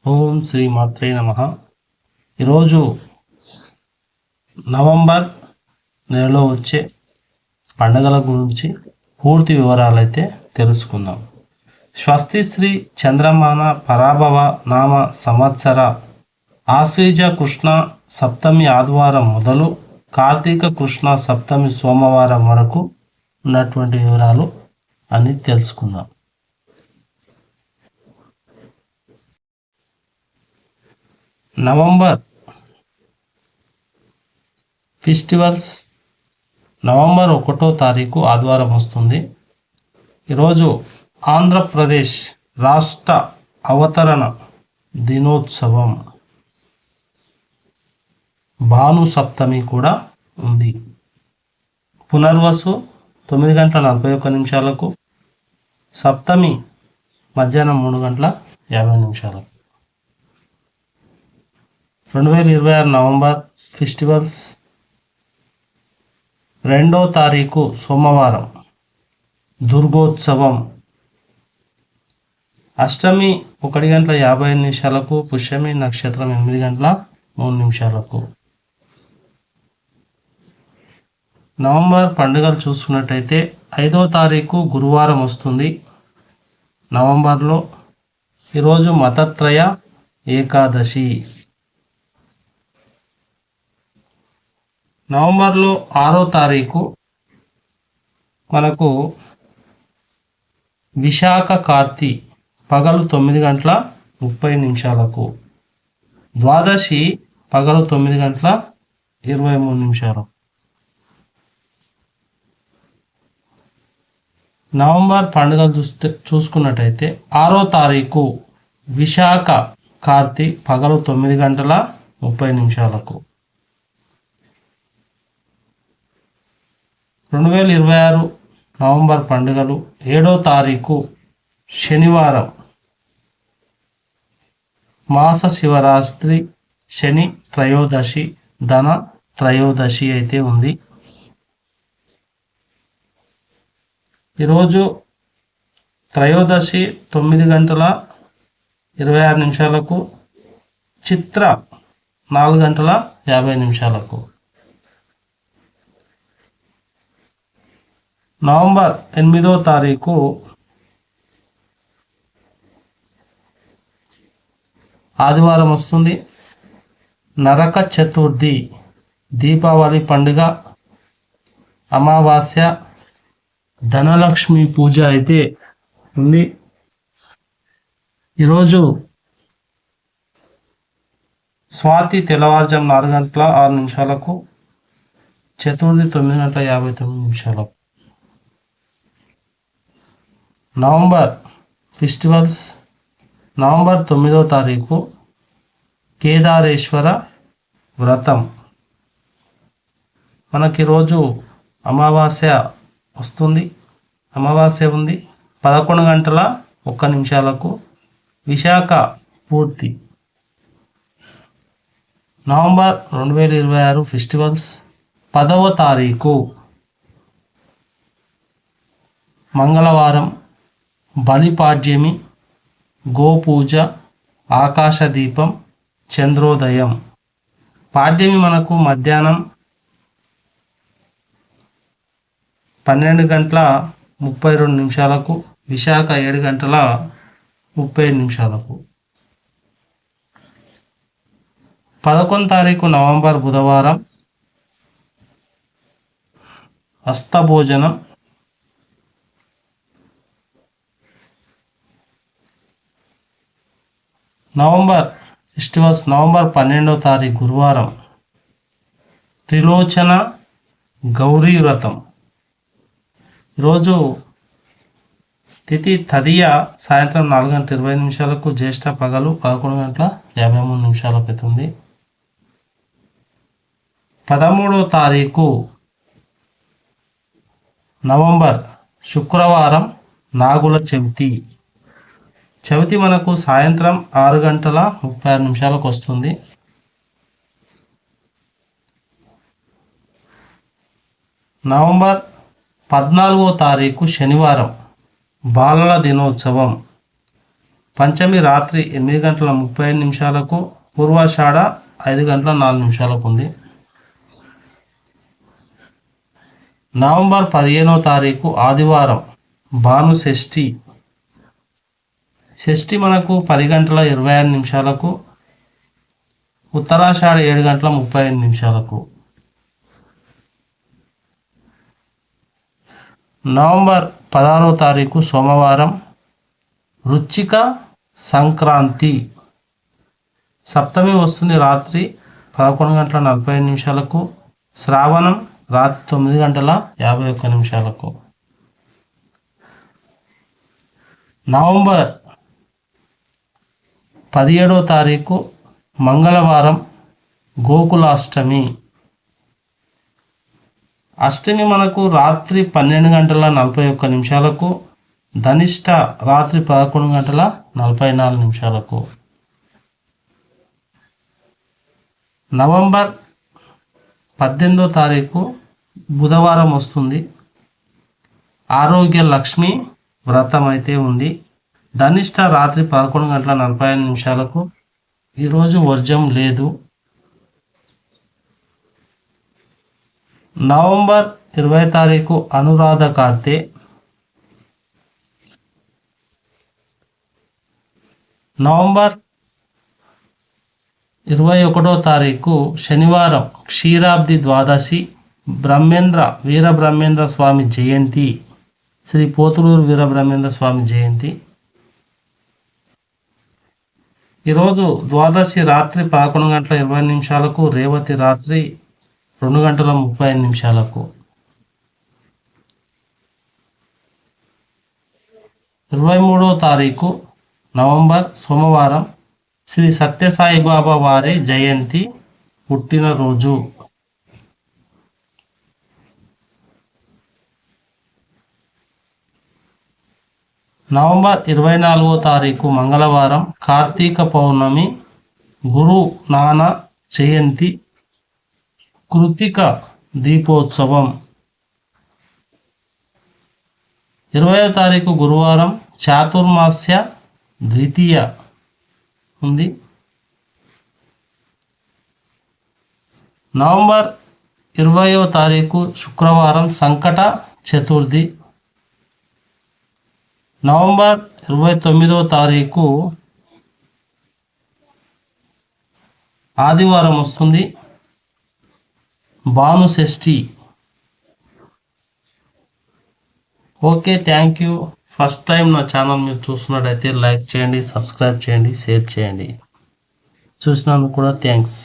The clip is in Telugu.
ఓం శ్రీ మాత్రే నమః. ఈరోజు నవంబర్ నెలలో వచ్చే పండుగల గురించి పూర్తి వివరాలు అయితే తెలుసుకుందాం. స్వస్తి శ్రీ చంద్రమాన పరాభవ నామ సంవత్సర ఆశ్వీజ కృష్ణ సప్తమి ఆదివారం మొదలు కార్తీక కృష్ణ సప్తమి సోమవారం వరకు ఉన్నటువంటి వివరాలు అన్ని తెలుసుకుందాం. నవంబర్ ఫెస్టివల్స్ నవంబర్ 1వ తారీఖు ఆదివారం వస్తుంది. ఈరోజు ఆంధ్రప్రదేశ్ రాష్ట్ర అవతరణ దినోత్సవం, భాను సప్తమి కూడా ఉంది. పునర్వసు 9:41 సప్తమి మధ్యాహ్నం 3:50. 2026 నవంబర్ ఫెస్టివల్స్ 2వ తారీఖు సోమవారం దుర్గోత్సవం, అష్టమి 1:55, పుష్యమి నక్షత్రం 8:03. నవంబర్ పండుగలు చూసుకున్నట్టయితే 5వ తారీఖు గురువారం వస్తుంది. నవంబర్లో ఈరోజు మతత్రయ ఏకాదశి. నవంబర్లో 6వ తారీఖు మనకు విశాఖ కార్తీ పగలు 9:30. ద్వాదశి పగలు 9:23. నవంబర్ పండుగలు చూసుకున్నట్టయితే 6వ తారీఖు విశాఖ కార్తీ పగలు 9:30. 2026 నవంబర్ పండుగలు 7వ తారీఖు శనివారం మాస శివరాత్రి, శని త్రయోదశి, ధన త్రయోదశి అయితే ఉంది. ఈరోజు త్రయోదశి 9:26, చిత్ర 4:50. నవంబర్ 8వ తారీఖు ఆదివారం వస్తుంది. నరక చతుర్థి, దీపావళి పండుగ, అమావాస్య, ధనలక్ష్మి పూజ అయితే ఉంది. ఈరోజు స్వాతి తెల్లవారుజాము 4:06, చతుర్థి 9:59. నవంబర్ ఫెస్టివల్స్ నవంబర్ 9వ తారీఖు కేదారేశ్వర వ్రతం. మనకి రోజు అమావాస్య వస్తుంది, అమావాస్య ఉంది. 11:01 విశాఖ పూర్తి. నవంబర్ 2026 ఫెస్టివల్స్ 10వ తారీఖు మంగళవారం, బలిపాడ్యమి, గోపూజ, ఆకాశదీపం, చంద్రోదయం. పాడ్యమి మనకు మధ్యాహ్నం 12:32, విశాఖ 7:37. 11వ తారీఖు నవంబర్ బుధవారం హస్తభోజనం. నవంబర్ ఫెస్టివల్స్ నవంబర్ 12వ తారీఖు గురువారం త్రిలోచన గౌరీ వ్రతం. ఈరోజు తిథి తదియ సాయంత్రం 4:20, జ్యేష్ఠ పగలు 11:53 అవుతుంది. 13వ తారీఖు నవంబర్ శుక్రవారం నాగుల చవితి. చవితి మనకు సాయంత్రం 6:36 వస్తుంది. నవంబర్ 14వ తారీఖు శనివారం బాలల దినోత్సవం. పంచమి రాత్రి 8 గంటల 35 నిమిషాలకు, పూర్వాషాఢ 5 గంటల 4 నిమిషాలకు ఉంది. నవంబర్ 15వ తారీఖు ఆదివారం భాను షష్ఠి. షష్ఠి మనకు 10 గంటల 26 నిమిషాలకు, ఉత్తరాషాఢ 7 గంటల 35 నిమిషాలకు. నవంబర్ 16వ తారీఖు సోమవారం వృశ్చిక సంక్రాంతి. సప్తమి వస్తుంది రాత్రి 11 గంటల 45 నిమిషాలకు, శ్రావణం రాత్రి 9 గంటల 51 నిమిషాలకు. నవంబర్ 17వ తారీఖు మంగళవారం గోకులాష్టమి. అష్టమి మనకు రాత్రి 12 గంటల 41 నిమిషాలకు, ధనిష్ట రాత్రి 11 గంటల 44 నిమిషాలకు. నవంబర్ 18వ తారీఖు బుధవారం వస్తుంది. ఆరోగ్య లక్ష్మి వ్రతం అయితే ఉంది. ధనిష్ట రాత్రి 11 గంటల 45 నిమిషాలకు. ఈరోజు వర్జం లేదు. నవంబర్ 20వ తారీఖు అనురాధ కార్తె. నవంబర్ 21వ తారీఖు శనివారం క్షీరాబ్ది ద్వాదశి, వీరబ్రహ్మేంద్ర స్వామి జయంతి, శ్రీ పోతులూరు వీరబ్రహ్మేంద్ర స్వామి జయంతి. ఈరోజు ద్వాదశి రాత్రి 11 గంటల 20 నిమిషాలకు, రేవతి రాత్రి 2 గంటల 35 నిమిషాలకు. 23వ తారీఖు నవంబర్ సోమవారం శ్రీ సత్యసాయిబాబా వారి జయంతి, పుట్టినరోజు. నవంబర్ 24వ తారీఖు మంగళవారం కార్తీక పౌర్ణమి, గురు నానక్ జయంతి, కృతిక దీపోత్సవం. 20వ తారీఖు గురువారం చాతుర్మాస్య ద్వితీయ ఉంది. నవంబర్ 20వ తారీఖు శుక్రవారం సంకట చతుర్థి. నవంబర్ 29వ తారీఖు ఆదివారం వస్తుంది, భాను షష్ఠి. Okay, thank you. First time నా ఛానల్ మీరు చూస్తున్నట్టయితే లైక్ చేయండి, సబ్స్క్రైబ్ చేయండి, షేర్ చేయండి. చూసినందుకు కూడా థ్యాంక్స్.